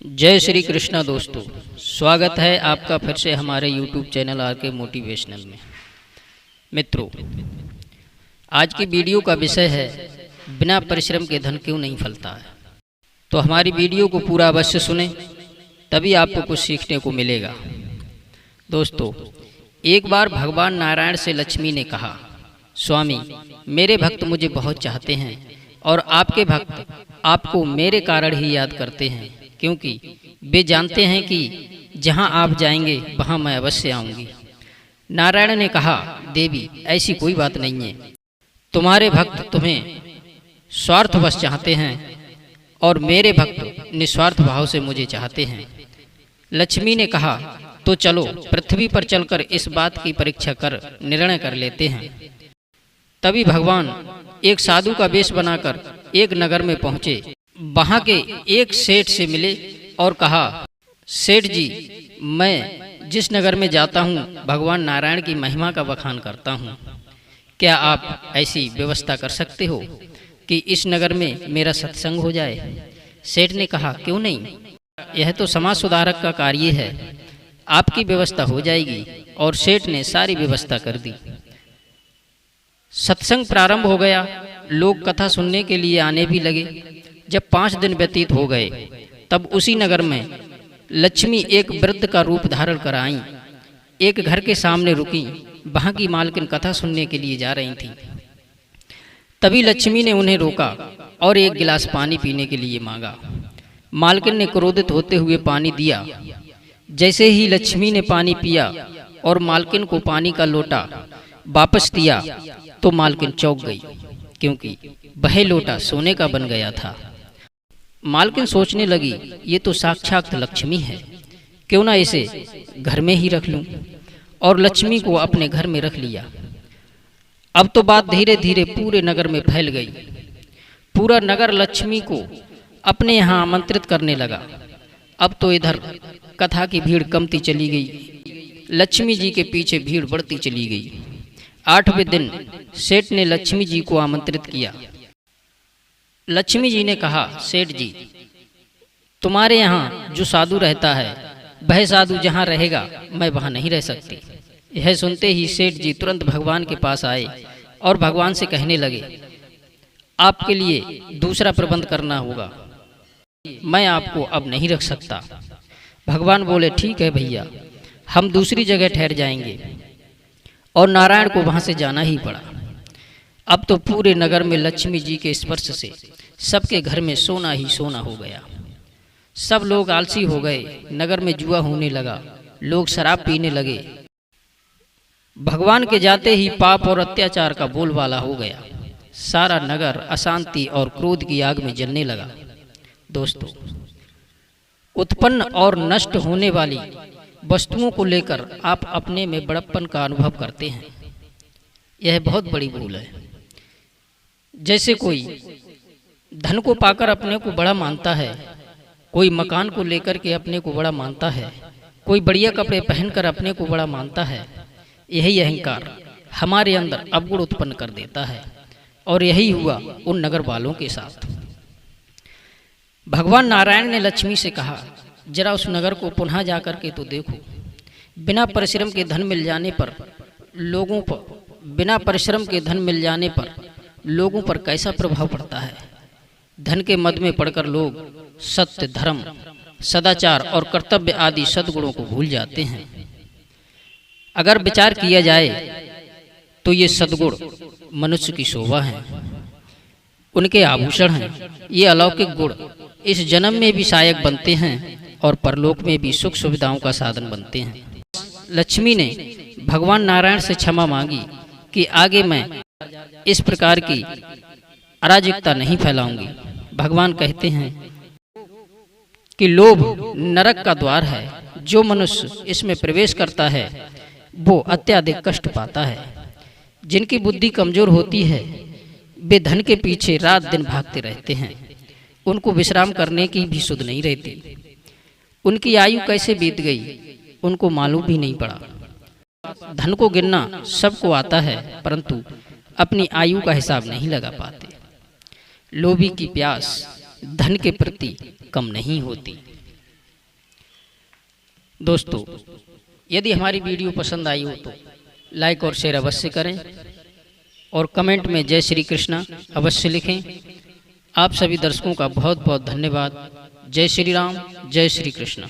जय श्री कृष्णा दोस्तों, स्वागत है आपका फिर से हमारे YouTube चैनल आर के मोटिवेशनल में। मित्रों, आज की वीडियो का विषय है बिना परिश्रम के धन क्यों नहीं फलता है। तो हमारी वीडियो को पूरा अवश्य सुने, तभी आपको कुछ सीखने को मिलेगा। दोस्तों, एक बार भगवान नारायण से लक्ष्मी ने कहा, स्वामी, मेरे भक्त मुझे बहुत चाहते हैं और आपके भक्त आपको मेरे कारण ही याद करते हैं, क्योंकि वे जानते हैं कि जहां आप जाएंगे वहां मैं अवश्य आऊंगी। नारायण ने कहा, देवी, ऐसी कोई बात नहीं है। तुम्हारे भक्त तुम्हें स्वार्थवश चाहते हैं और मेरे भक्त निस्वार्थ भाव से मुझे चाहते हैं। लक्ष्मी ने कहा, तो चलो पृथ्वी पर चलकर इस बात की परीक्षा कर निर्णय कर लेते हैं। तभी भगवान एक साधु का वेश बनाकर एक नगर में पहुंचे। वहां के एक सेठ से मिले और कहा, सेठ जी, मैं जिस नगर में जाता हूं भगवान नारायण की महिमा का बखान करता हूं। क्या आप ऐसी व्यवस्था कर सकते हो कि इस नगर में मेरा सत्संग हो जाए? सेठ ने कहा, क्यों नहीं, यह तो समाज सुधारक का कार्य है, आपकी व्यवस्था हो जाएगी। और सेठ ने सारी व्यवस्था कर दी। सत्संग प्रारंभ हो गया। लोग कथा सुनने के लिए आने भी लगे। जब 5 दिन व्यतीत हो गए, तब उसी नगर में लक्ष्मी एक वृद्ध का रूप धारण कर आईं। एक घर के सामने रुकी। वहां की मालकिन कथा सुनने के लिए जा रही थी। तभी लक्ष्मी ने उन्हें रोका और एक गिलास पानी पीने के लिए मांगा। मालकिन ने क्रोधित होते हुए पानी दिया। जैसे ही लक्ष्मी ने पानी पिया और मालकिन को पानी का लोटा वापस दिया, तो मालकिन चौंक गई, क्योंकि वह लोटा सोने का बन गया था। मालकिन सोचने लगी, ये तो साक्षात लक्ष्मी है, क्यों ना इसे घर में ही रख लूं। और लक्ष्मी को अपने घर में रख लिया। अब तो बात धीरे धीरे पूरे नगर में फैल गई। पूरा नगर लक्ष्मी को अपने यहाँ आमंत्रित करने लगा। अब तो इधर कथा की भीड़ कमती चली गई, लक्ष्मी जी के पीछे भीड़ बढ़ती चली गई। 8वें दिन सेठ ने लक्ष्मी जी को आमंत्रित किया। लक्ष्मी जी ने कहा, सेठ जी, तुम्हारे यहाँ जो साधु रहता है, वह साधु जहाँ रहेगा मैं वहाँ नहीं रह सकती। यह सुनते ही सेठ जी तुरंत भगवान के पास आए और भगवान से कहने लगे, आपके लिए दूसरा प्रबंध करना होगा, मैं आपको अब नहीं रख सकता। भगवान बोले, ठीक है भैया, हम दूसरी जगह ठहर जाएंगे। और नारायण को वहां से जाना ही पड़ा। अब तो पूरे नगर में लक्ष्मी जी के स्पर्श से सबके घर में सोना ही सोना हो गया। सब लोग आलसी हो गए। नगर में जुआ होने लगा। लोग शराब पीने लगे। भगवान के जाते ही पाप और अत्याचार का बोलबाला हो गया। सारा नगर अशांति और क्रोध की आग में जलने लगा। दोस्तों, उत्पन्न और नष्ट होने वाली वस्तुओं को लेकर आप अपने में बड़प्पन का अनुभव करते हैं। यह बहुत बड़ी भूल है। जैसे कोई धन को पाकर अपने को बड़ा मानता है, कोई मकान को लेकर के अपने को बड़ा मानता है, कोई बढ़िया कपड़े पहनकर अपने को बड़ा मानता है। यही अहंकार हमारे अंदर अवगुण उत्पन्न कर देता है। और यही हुआ उन नगर वालों के साथ। भगवान नारायण ने लक्ष्मी से कहा, जरा उस नगर को पुनः जाकर के तो देखो। बिना परिश्रम के धन मिल जाने पर लोगों पर कैसा प्रभाव पड़ता है। धन के मद में पड़कर लोग सत्य, धर्म, सदाचार और कर्तव्य आदि सद्गुणों को भूल जाते हैं। अगर विचार किया जाए तो ये सद्गुण मनुष्य की शोभा है, उनके आभूषण हैं। ये अलौकिक गुण इस जन्म में भी सहायक बनते हैं और परलोक में भी सुख सुविधाओं का साधन बनते हैं। लक्ष्मी ने भगवान नारायण से क्षमा मांगी कि आगे मैं इस प्रकार की अराजकता नहीं फैलाऊंगी। भगवान कहते हैं कि लोभ नरक का द्वार है। जो मनुष्य इसमें प्रवेश करता है वो अत्यधिक कष्ट पाता है। जिनकी बुद्धि कमजोर होती है वे धन के पीछे रात दिन भागते रहते हैं। उनको विश्राम करने की भी सुध नहीं रहती। उनकी आयु कैसे बीत गई उनको मालूम भी नहीं पड़ा। धन को गिनना सबको आता है, परंतु अपनी आयु का हिसाब नहीं लगा पाते। लोभी की प्यास धन के प्रति कम नहीं होती। दोस्तों, यदि हमारी वीडियो पसंद आई हो तो लाइक और शेयर अवश्य करें और कमेंट में जय श्री कृष्णा अवश्य लिखें। आप सभी दर्शकों का बहुत बहुत धन्यवाद। जय श्री राम, जय श्री कृष्णा।